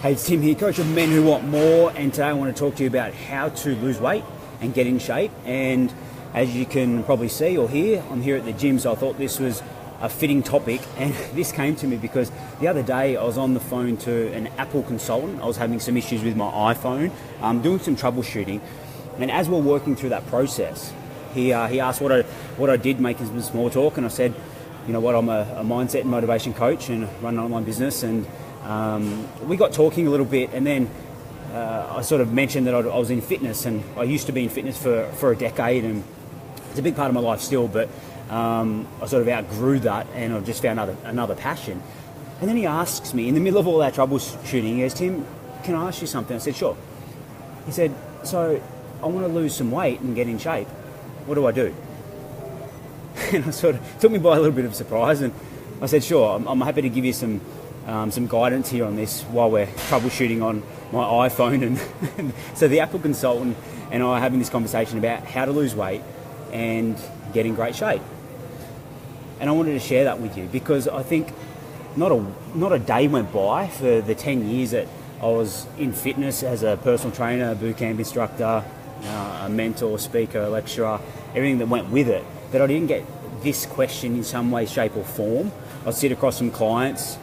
Hey, it's Tim here, coach of men who want more, and today I want to talk to you about how to lose weight and get in shape. And as you can probably see or hear, I'm here at the gym, so I thought this was a fitting topic. And this came to me because the other day I was on the phone to an Apple consultant. I was having some issues with my iPhone, doing some troubleshooting, and as we're working through that process, he asked what I did, making some small talk, and I said, you know what, I'm a mindset and motivation coach and run an online business. And we got talking a little bit, and then I sort of mentioned that I was in fitness, and I used to be in fitness for a decade, and it's a big part of my life still, but I sort of outgrew that, and I've just found another passion. And then he asks me, in the middle of all that troubleshooting, he goes, Tim, can I ask you something? I said, sure. He said, so I want to lose some weight and get in shape. What do I do? And I sort of took me by a little bit of surprise, and I said, sure, I'm happy to give you some guidance here on this while we're troubleshooting on my iPhone. And so the Apple consultant and I are having this conversation about how to lose weight and get in great shape. And I wanted to share that with you because I think not a day went by for the 10 years that I was in fitness as a personal trainer, boot camp instructor, a mentor, speaker, lecturer, everything that went with it, that I didn't get this question in some way, shape or form. I'd sit across some clients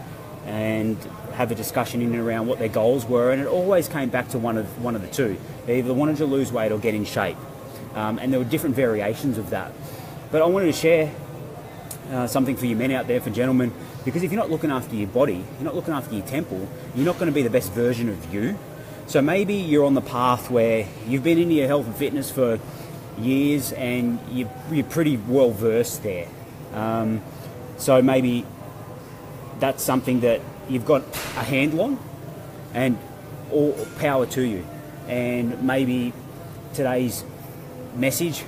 and have a discussion in and around what their goals were, and it always came back to one of the two. They either wanted to lose weight or get in shape, and there were different variations of that. But I wanted to share something for you men out there, for gentlemen, because if you're not looking after your body, you're not looking after your temple, you're not going to be the best version of you. So maybe you're on the path where you've been into your health and fitness for years and you're pretty well versed there. So maybe that's something that you've got a handle on, and all power to you. And maybe today's message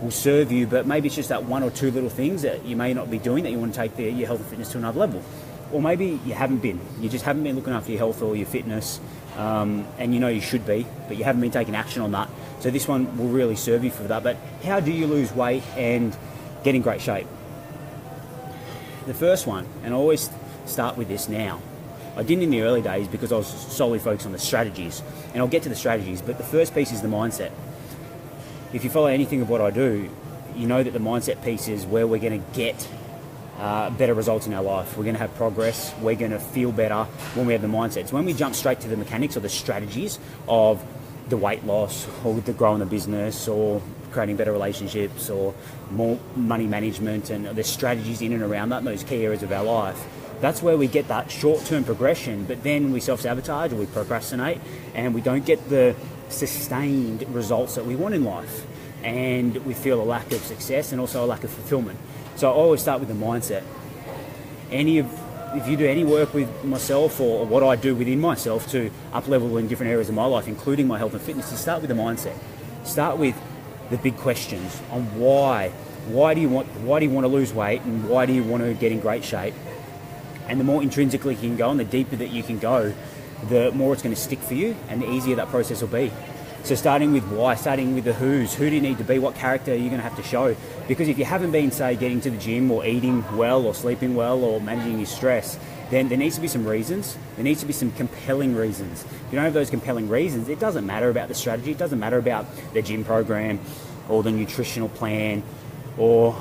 will serve you, but maybe it's just that one or two little things that you may not be doing that you want to take your health and fitness to another level. Or maybe you just haven't been looking after your health or your fitness, and you know you should be, but you haven't been taking action on that. So this one will really serve you for that. But how do you lose weight and get in great shape? The first one, and I always start with this now, I didn't in the early days because I was solely focused on the strategies, and I'll get to the strategies, but the first piece is the mindset. If you follow anything of what I do, you know that the mindset piece is where we're going to get better results in our life. We're going to have progress. We're going to feel better when we have the mindset. It's when we jump straight to the mechanics or the strategies of the weight loss, or the growing the business, or creating better relationships, or more money management, and the strategies in and around that, and those key areas of our life. That's where we get that short-term progression, but then we self-sabotage or we procrastinate, and we don't get the sustained results that we want in life, and we feel a lack of success and also a lack of fulfillment. So I always start with the mindset. If you do any work with myself or what I do within myself to up-level in different areas of my life, including my health and fitness, you start with the mindset. Start with the big questions on why. Why do you want to lose weight, and why do you want to get in great shape? And the more intrinsically you can go and the deeper that you can go, the more it's going to stick for you and the easier that process will be. So starting with why, starting with the who's, who do you need to be, what character are you going to have to show? Because if you haven't been, say, getting to the gym or eating well or sleeping well or managing your stress, then there needs to be some reasons. There needs to be some compelling reasons. If you don't have those compelling reasons, it doesn't matter about the strategy, it doesn't matter about the gym program or the nutritional plan or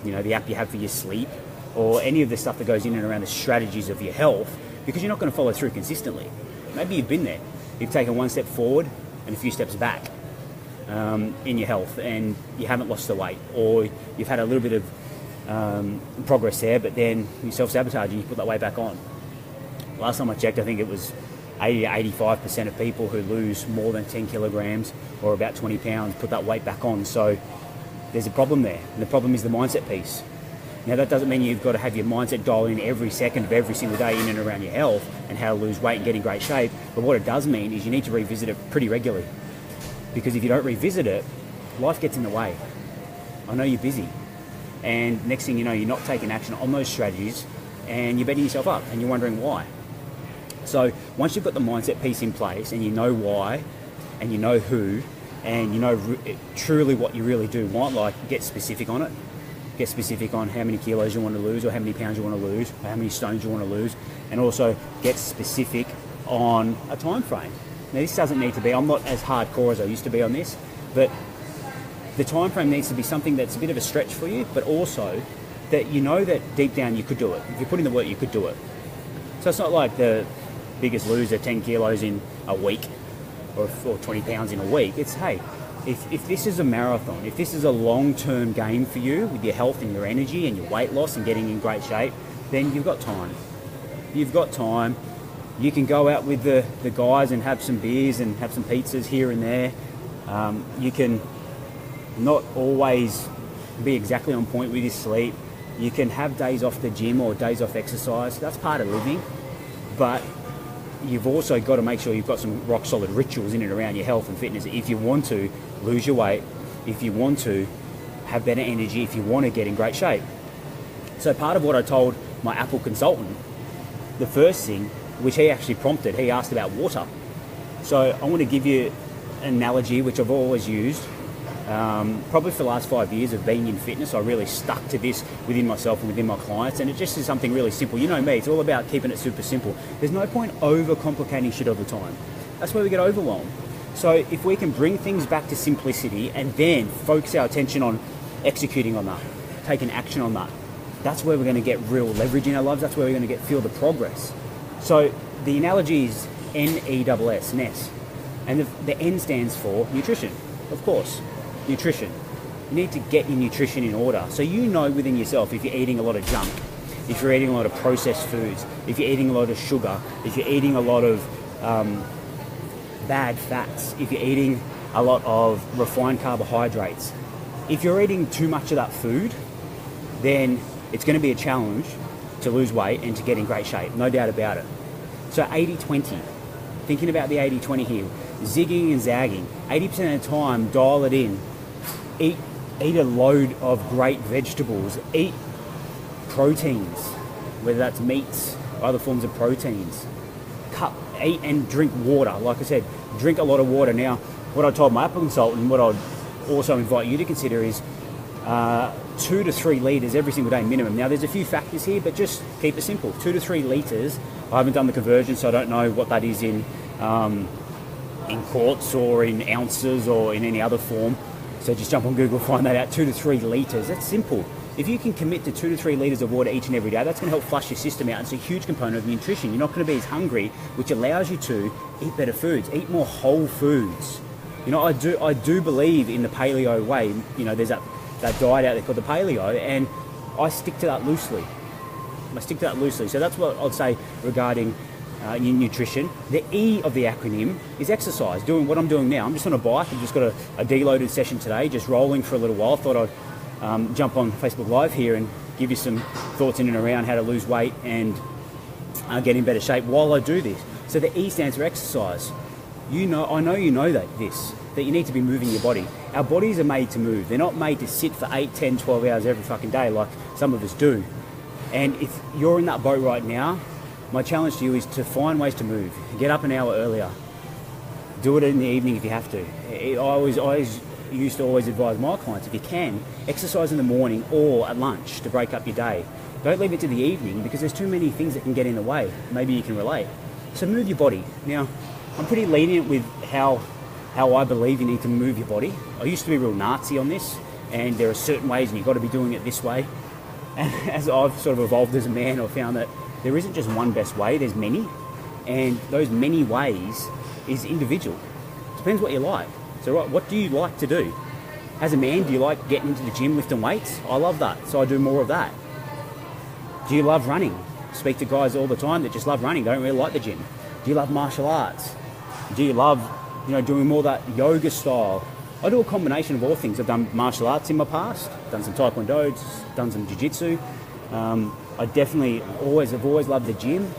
the app you have for your sleep or any of the stuff that goes in and around the strategies of your health, because you're not going to follow through consistently. Maybe you've been there. You've taken one step forward and a few steps back in your health, and you haven't lost the weight, or you've had a little bit of progress there, but then you self-sabotage and you put that weight back on. Last time I checked, I think it was 80 to 85% of people who lose more than 10 kilograms or about 20 pounds put that weight back on. So there's a problem there, and the problem is the mindset piece. Now, that doesn't mean you've got to have your mindset dialed in every second of every single day in and around your health and how to lose weight and get in great shape. But what it does mean is you need to revisit it pretty regularly. Because if you don't revisit it, life gets in the way. I know you're busy. And next thing you know, you're not taking action on those strategies and you're beating yourself up and you're wondering why. So once you've got the mindset piece in place and you know why and you know who and you know truly what you really do want, like get specific on it. Get specific on how many kilos you want to lose or how many pounds you want to lose or how many stones you want to lose, and also get specific on a time frame. Now this doesn't need to be, I'm not as hardcore as I used to be on this, but the time frame needs to be something that's a bit of a stretch for you, but also that you know that deep down you could do it. If you put in the work, you could do it. So it's not like the biggest loser 10 kilos in a week or 20 pounds in a week. It's, hey, if this is a marathon, if this is a long-term game for you with your health and your energy and your weight loss and getting in great shape, then you've got time. You've got time. You can go out with the guys and have some beers and have some pizzas here and there. You can not always be exactly on point with your sleep. You can have days off the gym or days off exercise. That's part of living. But you've also got to make sure you've got some rock solid rituals in and around your health and fitness. If you want to lose your weight, if you want to have better energy, if you want to get in great shape. So part of what I told my Apple consultant, the first thing, which he actually prompted, he asked about water. So I want to give you an analogy which I've always used. Probably for the last 5 years of being in fitness, I really stuck to this within myself and within my clients, and it just is something really simple. You know me, it's all about keeping it super simple. There's no point overcomplicating shit all the time. That's where we get overwhelmed. So if we can bring things back to simplicity and then focus our attention on executing on that, taking action on that, that's where we're going to get real leverage in our lives. That's where we're going to feel the progress. So the analogy is NESS, NESS, and the N stands for nutrition, of course. Nutrition. You need to get your nutrition in order. So you know within yourself if you're eating a lot of junk, if you're eating a lot of processed foods, if you're eating a lot of sugar, if you're eating a lot of bad fats, if you're eating a lot of refined carbohydrates. If you're eating too much of that food, then it's going to be a challenge to lose weight and to get in great shape, no doubt about it. So 80-20, thinking about the 80-20 here, zigging and zagging, 80% of the time, dial it in. Eat a load of great vegetables. Eat proteins, whether that's meats or other forms of proteins. Eat and drink water. Like I said, drink a lot of water. Now, what I told my Apple consultant, what I'd also invite you to consider is 2 to 3 litres every single day minimum. Now, there's a few factors here, but just keep it simple. 2 to 3 litres. I haven't done the conversion, so I don't know what that is in quarts or in ounces or in any other form. So just jump on Google, find that out. 2 to 3 litres. That's simple. If you can commit to 2 to 3 litres of water each and every day, that's going to help flush your system out. It's a huge component of nutrition. You're not going to be as hungry, which allows you to eat better foods, eat more whole foods. You know, I do believe in the paleo way. You know, there's that diet out there called the paleo, and I stick to that loosely. So that's what I'd say regarding nutrition. The E of the acronym is exercise. Doing what I'm doing now. I'm just on a bike. I've just got a deloaded session today, just rolling for a little while. Thought I'd jump on Facebook Live here and give you some thoughts in and around how to lose weight and get in better shape while I do this. So the E stands for exercise. I know you know that you need to be moving your body. Our bodies are made to move. They're not made to sit for 8, 10, 12 hours every fucking day like some of us do. And if you're in that boat right now, my challenge to you is to find ways to move. Get up an hour earlier. Do it in the evening if you have to. I always used to advise my clients, if you can, exercise in the morning or at lunch to break up your day. Don't leave it to the evening because there's too many things that can get in the way. Maybe you can relate. So move your body. Now, I'm pretty lenient with how I believe you need to move your body. I used to be real Nazi on this, and there are certain ways and you've got to be doing it this way. And as I've sort of evolved as a man, I've found that there isn't just one best way, there's many. And those many ways is individual. Depends what you like. So right, what do you like to do? As a man, do you like getting into the gym, lifting weights? I love that, so I do more of that. Do you love running? Speak to guys all the time that just love running, don't really like the gym. Do you love martial arts? Do you love, doing more that yoga style? I do a combination of all things. I've done martial arts in my past, done some taekwondo, done some jiu-jitsu. I definitely have always loved the gym.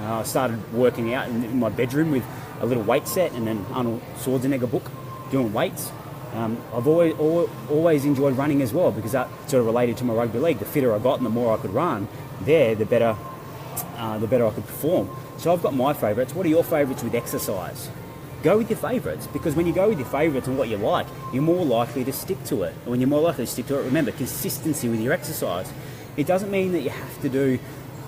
I started working out in my bedroom with a little weight set and an Arnold Schwarzenegger book doing weights. I've always enjoyed running as well because that sort of related to my rugby league. The fitter I got and the more I could run, the better I could perform. So I've got my favourites. What are your favourites with exercise? Go with your favourites, because when you go with your favourites and what you like, you're more likely to stick to it. And when you're more likely to stick to it, remember, consistency with your exercise. It doesn't mean that you have to do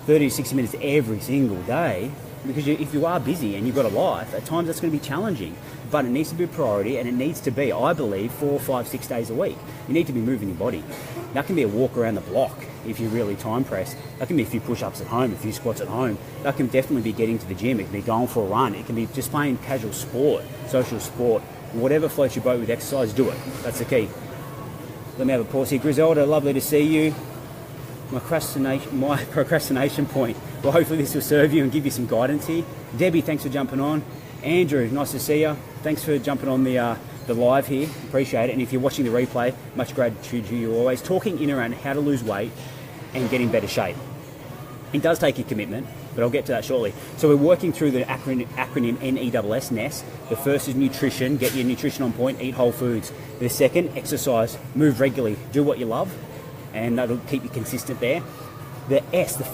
30 to 60 minutes every single day. Because if you are busy and you've got a life, at times that's going to be challenging. But it needs to be a priority, and it needs to be, I believe, 4, 5, 6 days a week. You need to be moving your body. That can be a walk around the block if you're really time pressed. That can be a few push-ups at home, a few squats at home. That can definitely be getting to the gym. It can be going for a run. It can be just playing casual sport, social sport. Whatever floats your boat with exercise, do it. That's the key. Let me have a pause here. Griselda, lovely to see you. My procrastination point. Well, hopefully this will serve you and give you some guidance here. Debbie, thanks for jumping on. Andrew, nice to see you. Thanks for jumping on the live here. Appreciate it. And if you're watching the replay, much gratitude to you always. Talking in around how to lose weight and get in better shape. It does take a commitment, but I'll get to that shortly. So we're working through the acronym NESS, NESS. The first is nutrition. Get your nutrition on point. Eat whole foods. The second, exercise. Move regularly. Do what you love, and that'll keep you consistent there. The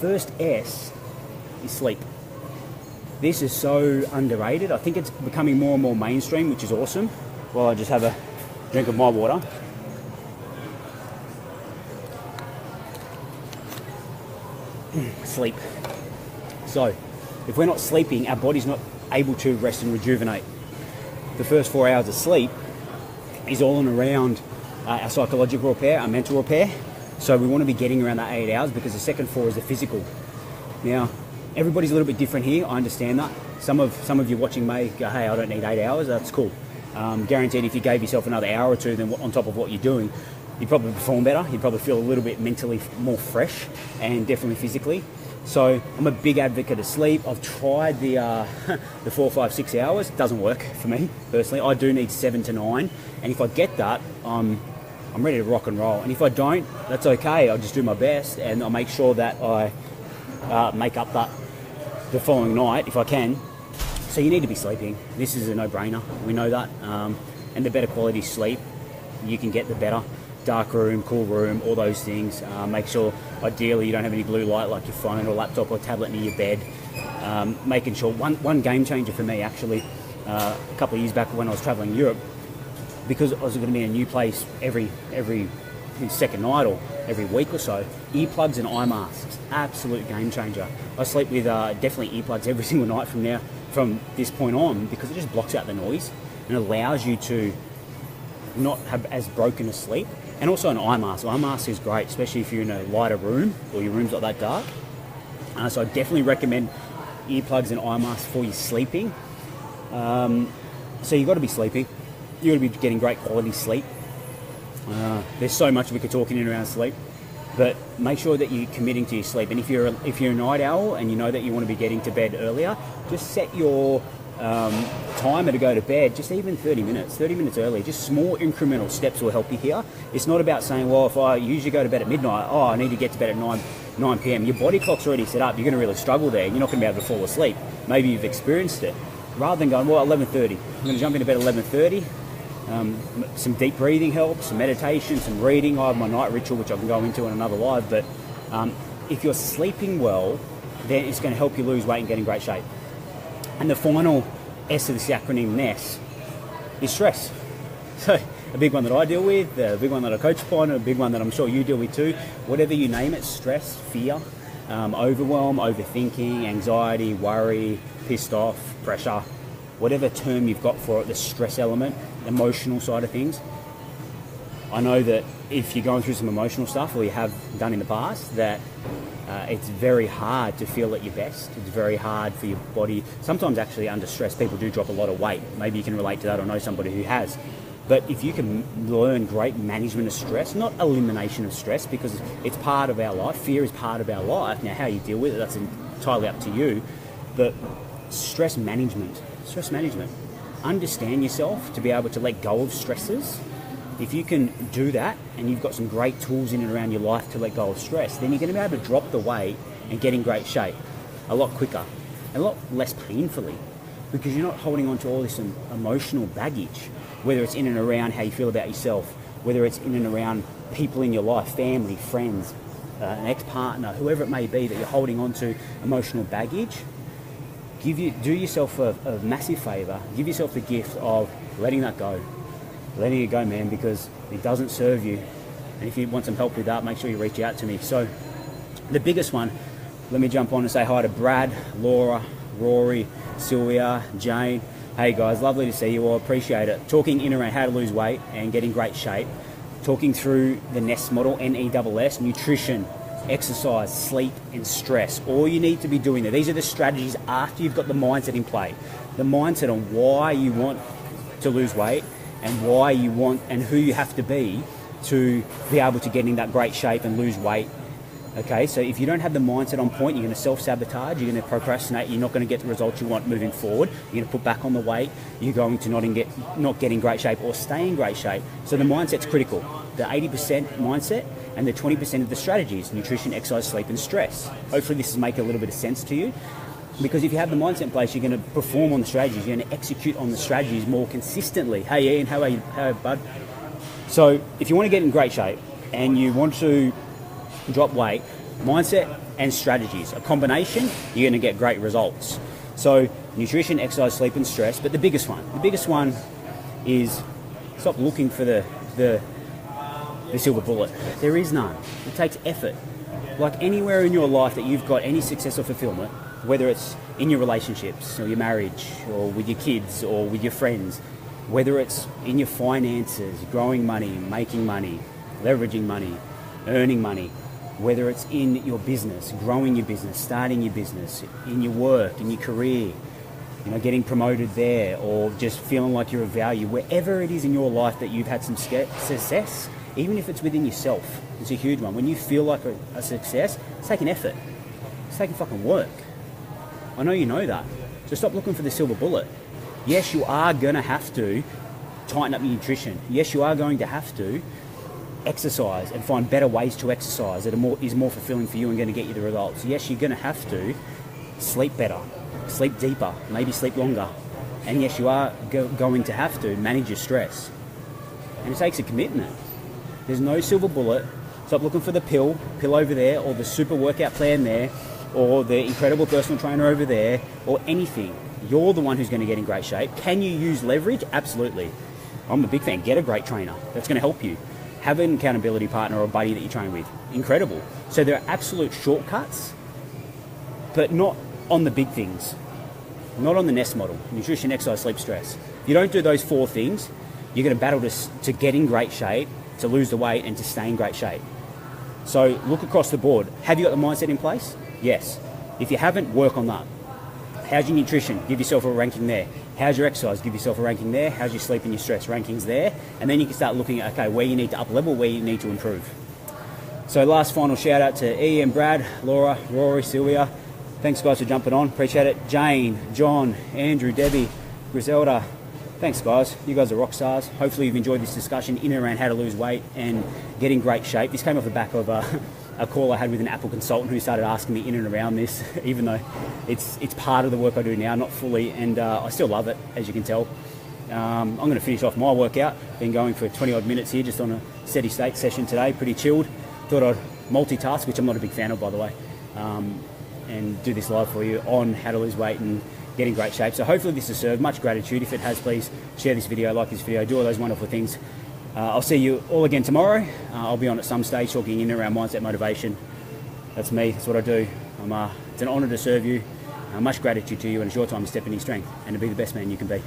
first S is sleep. This is so underrated. I think it's becoming more and more mainstream, which is awesome. While I just have a drink of my water. Sleep. So, if we're not sleeping, our body's not able to rest and rejuvenate. The first 4 hours of sleep is all in around our psychological repair, our mental repair. So we want to be getting around that 8 hours, because the second 4 is the physical. Now, everybody's a little bit different here. I understand that. Some of you watching may go, hey, I don't need 8 hours. That's cool. Guaranteed, if you gave yourself another hour or two then on top of what you're doing, you'd probably perform better. You'd probably feel a little bit mentally more fresh, and definitely physically. So I'm a big advocate of sleep. I've tried the 4, 5, 6 hours. It doesn't work for me personally. I do need 7 to 9, and if I get that, I'm ready to rock and roll. And if I don't, that's okay. I'll just do my best, and I'll make sure that I make up that the following night if I can. So you need to be sleeping. This is a no-brainer. We know that. And the better quality sleep you can get, the better. Dark room, cool room, all those things. Make sure, ideally, you don't have any blue light like your phone or laptop or tablet near your bed. Making sure, one game changer for me, actually, a couple of years back when I was traveling Europe, because I was going to be in a new place every second night or every week or so, earplugs and eye masks, absolute game changer. I sleep with definitely earplugs every single night from this point on, because it just blocks out the noise and allows you to not have as broken a sleep. And also an eye mask. Eye mask is great, especially if you're in a lighter room or your room's not that dark. So I definitely recommend earplugs and eye masks for your sleeping. So you've got to be sleeping. You've got to be getting great quality sleep. There's so much we could talk in and around sleep, but make sure that you're committing to your sleep. And if you're a night owl and you know that you want to be getting to bed earlier, just set your timer to go to bed, just even 30 minutes early. Just small incremental steps will help you here. It's not about saying, well, if I usually go to bed at midnight, I need to get to bed at 9 p.m. Your body clock's already set up. You're going to really struggle there. You're not going to be able to fall asleep. Maybe you've experienced it. Rather than going, well, 11:30. I'm going to jump into bed at 11:30. Some deep breathing helps, some meditation, some reading. I have my night ritual, which I can go into in another live. But if you're sleeping well, then it's going to help you lose weight and get in great shape. And the final S of this acronym NESS is stress. So a big one that I deal with, a big one that I coach upon, a big one that I'm sure you deal with too. Whatever you name it, stress, fear, overwhelm, overthinking, anxiety, worry, pissed off, pressure, whatever term you've got for it, the stress element, emotional side of things. I know that if you're going through some emotional stuff, or you have done in the past, that it's very hard to feel at your best. It's very hard for your body. Sometimes actually under stress, people do drop a lot of weight. Maybe you can relate to that or know somebody who has. But if you can learn great management of stress, not elimination of stress, because it's part of our life. Fear is part of our life. Now, how you deal with it, that's entirely up to you. But stress management. Understand yourself to be able to let go of stresses. If you can do that, and you've got some great tools in and around your life to let go of stress, then you're going to be able to drop the weight and get in great shape a lot quicker, a lot less painfully, because you're not holding on to all this emotional baggage, whether it's in and around how you feel about yourself, whether it's in and around people in your life, family, friends, an ex-partner, whoever it may be that you're holding on to emotional baggage. Do yourself a massive favour. Give yourself the gift of letting that go. Letting it go, man, because it doesn't serve you. And if you want some help with that, make sure you reach out to me. So the biggest one, let me jump on and say hi to Brad, Laura, Rory, Sylvia, Jane. Hey guys, lovely to see you all, appreciate it. Talking in around how to lose weight and get in great shape. Talking through the NESS model, NESS, nutrition, exercise, sleep and stress. All you need to be doing there. These are the strategies after you've got the mindset in play. The mindset on why you want to lose weight and why you want and who you have to be able to get in that great shape and lose weight. Okay, so if you don't have the mindset on point, you're going to self-sabotage, you're going to procrastinate, you're not going to get the results you want moving forward, you're going to put back on the weight, you're going to not get in great shape or stay in great shape. So the mindset's critical. The 80% mindset and the 20% of the strategies, nutrition, exercise, sleep and stress. Hopefully this is making a little bit of sense to you, because if you have the mindset in place, you're going to perform on the strategies, you're going to execute on the strategies more consistently. Hey Ian, how are you, bud? So if you want to get in great shape and you want to drop weight, mindset and strategies, a combination, you're going to get great results. So nutrition, exercise, sleep and stress, but the biggest one is stop looking for the silver bullet. There is none. It takes effort. Like anywhere in your life that you've got any success or fulfillment, whether it's in your relationships or your marriage or with your kids or with your friends, whether it's in your finances, growing money, making money, leveraging money, earning money, whether it's in your business, growing your business, starting your business, in your work, in your career, getting promoted there, or just feeling like you're of value, wherever it is in your life that you've had some success, even if it's within yourself, it's a huge one. When you feel like a success, it's taking effort. It's taking fucking work. I know you know that. So stop looking for the silver bullet. Yes, you are going to have to tighten up your nutrition. Yes, you are going to have to exercise and find better ways to exercise that is more fulfilling for you and going to get you the results. Yes, you're going to have to sleep better, sleep deeper, maybe sleep longer. And yes, you are going to have to manage your stress. And it takes a commitment. There's no silver bullet. Stop looking for the pill over there, or the super workout plan there, or the incredible personal trainer over there, or anything. You're the one who's going to get in great shape. Can you use leverage? Absolutely. I'm a big fan. Get a great trainer. That's going to help you. Have an accountability partner or a buddy that you train with. Incredible. So there are absolute shortcuts, but not on the big things. Not on the NESS model. Nutrition, exercise, sleep, stress. If you don't do those 4 things, you're going to battle to get in great shape, to lose the weight, and to stay in great shape. So look across the board. Have you got the mindset in place? Yes. If you haven't, work on that. How's your nutrition? Give yourself a ranking there. How's your exercise? Give yourself a ranking there. How's your sleep and your stress? Rankings there. And then you can start looking at, okay, where you need to up level, where you need to improve. So last final shout out to Ian, Brad, Laura, Rory, Sylvia. Thanks guys for jumping on. Appreciate it. Jane, John, Andrew, Debbie, Griselda. Thanks guys. You guys are rock stars. Hopefully you've enjoyed this discussion in and around how to lose weight and get in great shape. This came off the back of a call I had with an Apple consultant who started asking me in and around this, even though it's part of the work I do now, not fully, and I still love it, as you can tell. I'm going to finish off my workout. Been going for 20 odd minutes here, just on a steady state session today, pretty chilled. Thought I'd multitask, which I'm not a big fan of, by the way, and do this live for you on how to lose weight and get in great shape. So hopefully this has served. Much gratitude. If it has, please share this video, like this video, do all those wonderful things. I'll see you all again tomorrow. I'll be on at some stage talking in and around mindset motivation. That's me. That's what I do. It's an honour to serve you. Much gratitude to you, and it's your time to step in your strength and to be the best man you can be.